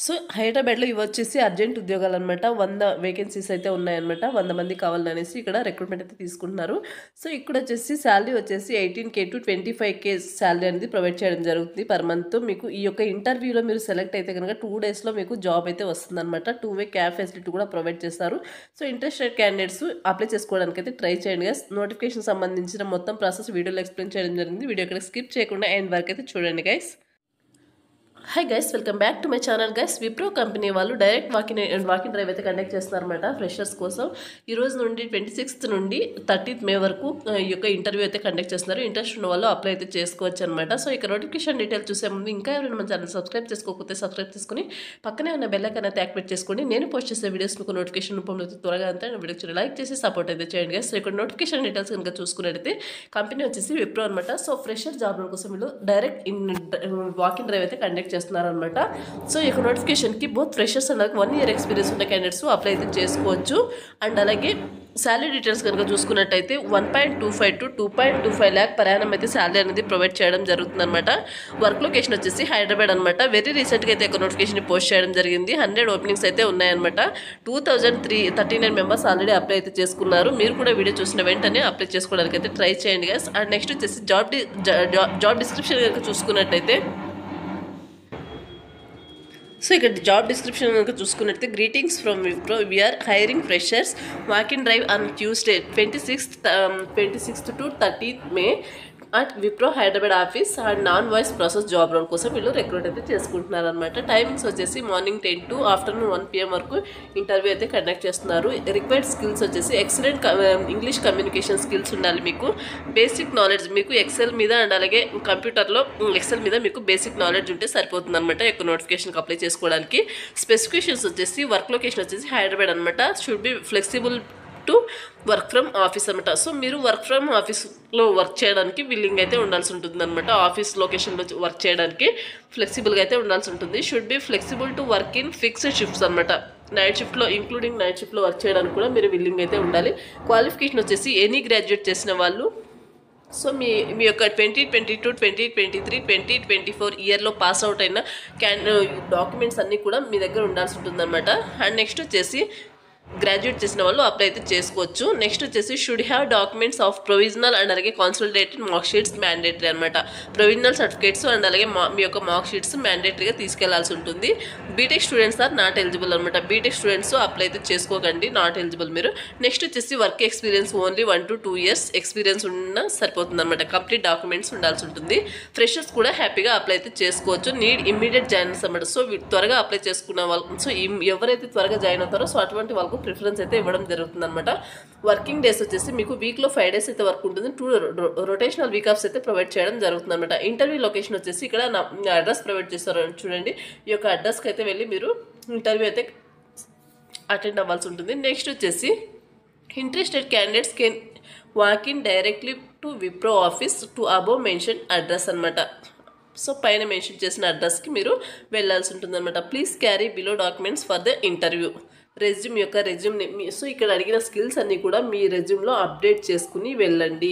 So హైదరాబాద్లో ఇవి వచ్చేసి అర్జెంట్ ఉద్యోగాలు అనమాట. 100 వేకెన్సీస్ అయితే ఉన్నాయన్నమాట. 100 మంది కావాలనేసి ఇక్కడ రిక్రూట్మెంట్ అయితే తీసుకుంటున్నారు. సో ఇక్కడ వచ్చేసి శాలరీ వచ్చేసి 18K to 25K శాలరీ అనేది ప్రొవైడ్ చేయడం జరుగుతుంది పర్ మంత్. మీకు ఈ యొక్క ఇంటర్వ్యూలో మీరు సెలెక్ట్ అయితే కనుక 2 డేస్లో మీకు జాబ్ అయితే వస్తుందన్నమాట. 2-way క్యాబ్ ఫెసిలిటీ కూడా ప్రొవైడ్ చేస్తారు. సో ఇంట్రెస్టెడ్ క్యాండిడేట్స్ అప్లై చేసుకోవడానికి అయితే ట్రై చేయండి గైస్. నోటిఫికేషన్ సంబంధించిన మొత్తం ప్రాసెస్ వీడియోలో ఎక్స్ప్లెయిన్ చేయడం జరిగింది. వీడియో ఇక్కడ స్కిప్ చేయకుండా ఎండ్ వరకు అయితే చూడండి guys. Hi guys, welcome back to my channel guys. Wipro company వాళ్ళు డైరెక్ట్ వాకిన్ డ్రైవ్ అయితే కండక్ట్ చేస్తున్నారన్నమాట ఫ్రెషర్స్ కోసం. ఈ రోజు నుండి 26th నుండి 30th May వరకు ఈ యొక్క ఇంటర్వ్యూ అయితే కండక్ట్ చేస్తున్నారు. ఇంట్రెస్ట్ ఉన్న వాళ్ళు అప్లై అయితే చేసుకోవచ్చు అనమాట. సో ఇక నోటిఫికేషన్ డీటెయిల్స్ చూసే ముందు ఇంకా ఎవరైనా మన ఛానల్ సబ్స్క్రైబ్ చేసుకోకపోతే సబ్స్క్రైబ్ చేసుకుని పక్కనే ఉన్న బెల్ ఐకాన్ అయితే యాక్టివేట్ చేసుకోండి. నేను పోస్ట్ చేసే వీడియోస్ మీకు నోటిఫికేషన్ రూపంలో త్వరగా అంతా వీడియోకి లైక్ చేసి సపోర్ట్ అయితే చేయండి గైస్. సో ఇక్కడ నోటిఫికేషన్ డీటెయిల్స్ కనుక చూసుకున్నట్టయితే కంపెనీ వచ్చేసి విప్రో అనమాట. సో ఫ్రెషర్ జాబ్ కోసం వీళ్ళు డైరెక్ట్ వాకిన్ డ్రైవ్ అయితే కండక్ట్ చేస్తున్నారనమాట. సో ఈ నోటిఫికేషన్కి both freshers and 1 year experience ఉన్న క్యాండిడేట్స్ అప్లై అయితే చేసుకోవచ్చు. అండ్ అలాగే శాలరీ డీటెయిల్స్ కనుక చూసుకున్నట్టయితే 1.25 to 2.25 lakh per annum అయితే శాలరీ అనేది ప్రొవైడ్ చేయడం జరుగుతుంది అనమాట. వర్క్ లొకేషన్ వచ్చేసి హైదరాబాద్ అనమాట. వెరీ రీసెంట్గా అయితే ఒక నోటిఫికేషన్ పోస్ట్ చేయడం జరిగింది. 100 ఓపెనింగ్స్ అయితే ఉన్నాయన్నమాట. 2039 మెంబర్స్ ఆల్రెడీ అప్లై అయితే చేసుకున్నారు. మీరు కూడా వీడియో చూసిన వెంటనే అప్లై చేసుకోవడానికి అయితే ట్రై చేయండి గైస్. అండ్ నెక్స్ట్ వచ్చేసి జాబ్ డిస్క్రిప్షన్ కనుక చూసుకున్నట్టయితే సో ఇక్కడ జాబ్ డిస్క్రిప్షన్ కనుక చూసుకున్నట్లయితే greetings from Wipro, we're hiring freshers, walk in drive on Tuesday 26th to 30th May at Wipro Hyderabad office and non voice process job role కోసం వీళ్ళు రిక్రూట్ అయితే చేసుకుంటున్నారు అనమాట. టైమింగ్స్ వచ్చేసి మార్నింగ్ 10 to ఆఫ్టర్నూన్ 1 PM వరకు ఇంటర్వ్యూ అయితే కండక్ట్ చేస్తున్నారు. రిక్వైర్డ్ స్కిల్స్ వచ్చేసి ఎక్సలెంట్ ఇంగ్లీష్ కమ్యూనికేషన్ స్కిల్స్ ఉండాలి మీకు. బేసిక్ నాలెడ్జ్ మీకు ఎక్సెల్ మీద అండ్ అలాగే కంప్యూటర్లో ఎక్సెల్ మీద మీకు బేసిక్ నాలెడ్జ్ ఉంటే సరిపోతుంది అనమాట ఎక్కువ నోటిఫికేషన్కి అప్లై చేసుకోవడానికి. స్పెసిఫికేషన్స్ వచ్చేసి వర్క్ లొకేషన్ వచ్చేసి హైదరాబాద్ అనమాట. Should be flexible to work from office అనమాట. సో మీరు వర్క్ ఫ్రమ్ ఆఫీస్లో వర్క్ చేయడానికి విల్లింగ్ అయితే ఉండాల్సి ఉంటుంది అనమాట. ఆఫీస్ లొకేషన్లో వర్క్ చేయడానికి ఫ్లెక్సిబుల్గా అయితే ఉండాల్సి ఉంటుంది. Should be flexible to work in fixed shifts అనమాట. నైట్ షిఫ్ట్లో ఇంక్లూడింగ్ నైట్ షిఫ్ట్లో వర్క్ చేయడానికి కూడా మీరు విల్లింగ్ అయితే ఉండాలి. క్వాలిఫికేషన్ వచ్చేసి ఎనీ గ్రాడ్యుయేట్ చేసిన వాళ్ళు. సో మీ యొక్క 2022, 2023, 2024 ఇయర్లో పాస్ అవుట్ అయిన డాక్యుమెంట్స్ అన్నీ కూడా మీ దగ్గర ఉండాల్సి ఉంటుంది అనమాట. అండ్ నెక్స్ట్ వచ్చేసి గ్రాడ్యుయేట్ చేసిన వాళ్ళు అప్లై అయితే చేసుకోవచ్చు. నెక్స్ట్ వచ్చేసి should have documents of provisional and అలాగే కాన్సల్టేటెడ్ మార్క్ షీట్స్ మ్యాండేటరీ అనమాట. ప్రొవిజనల్ సర్టిఫికేట్స్ అండ్ అలాగే మీ యొక్క మార్క్ షీట్స్ మ్యాండేటరీగా తీసుకెళ్లాల్సి ఉంటుంది. BTech students are not eligible అనమాట. బీటెక్ స్టూడెంట్స్ అప్లై అయితే చేసుకోకండి, నాట్ ఎలిజిబుల్ మీరు. నెక్స్ట్ వచ్చేసి work experience only 1 to 2 years experience ఉన్న సరిపోతుంది అనమాట. కంప్లీట్ డాక్యుమెంట్స్ ఉండాల్సి ఉంటుంది. ఫ్రెషర్స్ కూడా హ్యాపీగా అప్లై అయితే చేసుకోవచ్చు. నీడ్ ఇమ్మీడియట్ జాయిన్స్ అనమాట. సో త్వరగా అప్లై చేసుకున్న వాళ్ళు, సో ఎవరైతే త్వరగా జాయిన్ అవుతారో సో అటువంటి వాళ్ళకు ప్రిఫరెన్స్ అయితే ఇవ్వడం జరుగుతుంది అనమాట. వర్కింగ్ డేస్ వచ్చేసి మీకు వీక్లో 5 days అయితే వర్క్ ఉంటుంది. 2 రొటేషనల్ వీక్ ఆఫ్స్ అయితే ప్రొవైడ్ చేయడం జరుగుతుంది అనమాట. ఇంటర్వ్యూ లొకేషన్ వచ్చేసి ఇక్కడ అడ్రస్ ప్రొవైడ్ చేస్తారు చూడండి. ఈ యొక్క అడ్రస్కి అయితే వెళ్ళి మీరు ఇంటర్వ్యూ అయితే అటెండ్ అవ్వాల్సి ఉంటుంది. నెక్స్ట్ వచ్చేసి interested candidates can walk in directly to Wipro office to above mention address అనమాట. సో పైన మెన్షన్ చేసిన అడ్రస్కి మీరు వెళ్ళాల్సి ఉంటుంది అనమాట. Please carry below documents for the interview. Resume యొక్క రెజ్యూమ్ని సో ఇక్కడ అడిగిన స్కిల్స్ అన్నీ కూడా మీ రెజ్యూమ్లో అప్డేట్ చేసుకుని వెళ్ళండి.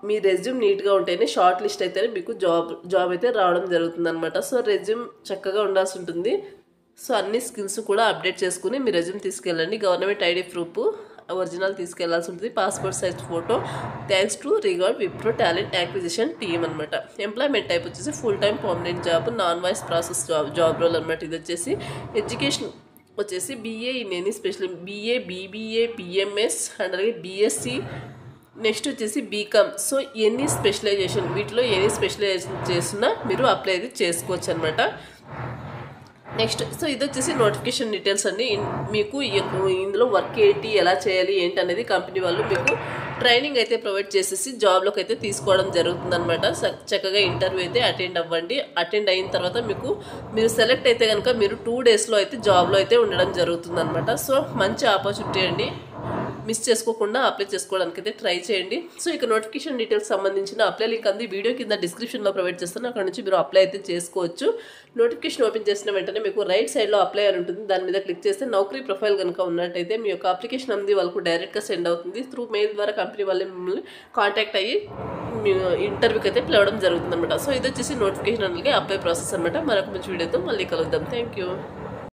మీ రెజ్యూమ్ నీట్గా ఉంటేనే షార్ట్ లిస్ట్ అయితేనే మీకు జాబ్ అయితే రావడం జరుగుతుంది అనమాట. సో రెజ్యూమ్ చక్కగా ఉండాల్సి ఉంటుంది. సో అన్ని స్కిల్స్ కూడా అప్డేట్ చేసుకుని మీ రెజ్యూమ్ తీసుకెళ్ళండి. గవర్నమెంట్ ఐడి ప్రూఫ్ ఒరిజినల్ తీసుకెళ్లాల్సి ఉంటుంది. Passport size photo. Thanks to regard Wipro talent acquisition team అనమాట. ఎంప్లాయ్మెంట్ టైప్ వచ్చేసి full time permanent job, non voice process job role అనమాట. ఇది వచ్చేసి ఎడ్యుకేషన్ వచ్చేసి BA in any special, BA, BBA, PMS and అలాగే BSc. Next వచ్చేసి BCom. So any specialization, వీటిలో any specialization చేసినా మీరు అప్లై అయితే చేసుకోవచ్చు అనమాట. నెక్స్ట్ సో ఇది వచ్చేసి నోటిఫికేషన్ డీటెయిల్స్ అండి. మీకు ఇందులో వర్క్ ఏంటి, ఎలా చేయాలి ఏంటి అనేది కంపెనీ వాళ్ళు మీకు ట్రైనింగ్ అయితే ప్రొవైడ్ చేసేసి జాబ్లోకి అయితే తీసుకోవడం జరుగుతుంది అనమాట. చక్కగా ఇంటర్వ్యూ అయితే అటెండ్ అవ్వండి. అటెండ్ అయిన తర్వాత మీరు సెలెక్ట్ అయితే కనుక మీరు 2 daysలో అయితే జాబ్లో అయితే ఉండడం జరుగుతుంది అనమాట. సో మంచి ఆపర్చునిటీ అండి. మిస్ చేసుకోకుండా అప్లై చేసుకోవడానికి అయితే ట్రై చేయండి. సో ఇక నోటిఫికేషన్ డీటెయిల్స్ సంబంధించిన అప్లై లింక్ అంది వీడియో కింద డిస్క్రిప్షన్లో ప్రొవైడ్ చేస్తాను. అక్కడ నుంచి మీరు అప్లై అయితే చేసుకోవచ్చు. నోటిఫికేషన్ ఓపెన్ చేసిన వెంటనే మీకు రైట్ సైడ్లో అప్లై అని ఉంటుంది. దాని మీద క్లిక్ చేస్తే నౌకరీ ప్రొఫైల్ కనుక ఉన్నట్టయితే మీ యొక్క అప్లికేషన్ అంది వాళ్ళకు డైరెక్ట్గా సెండ్ అవుతుంది. త్రూ మెయిల్ ద్వారా కంపెనీ వాళ్ళే మిమ్మల్ని కాంటాక్ట్ అయ్యి మీ ఇంటర్వ్యూకి అయితే పిలవడం జరుగుతుంది అనమాట. సో ఇది వచ్చేసి నోటిఫికేషన్ అనేది అప్లై ప్రాసెస్ అనమాట. మరొక మంచి వీడియోతో మళ్ళీ కలుద్దాం. Thank you.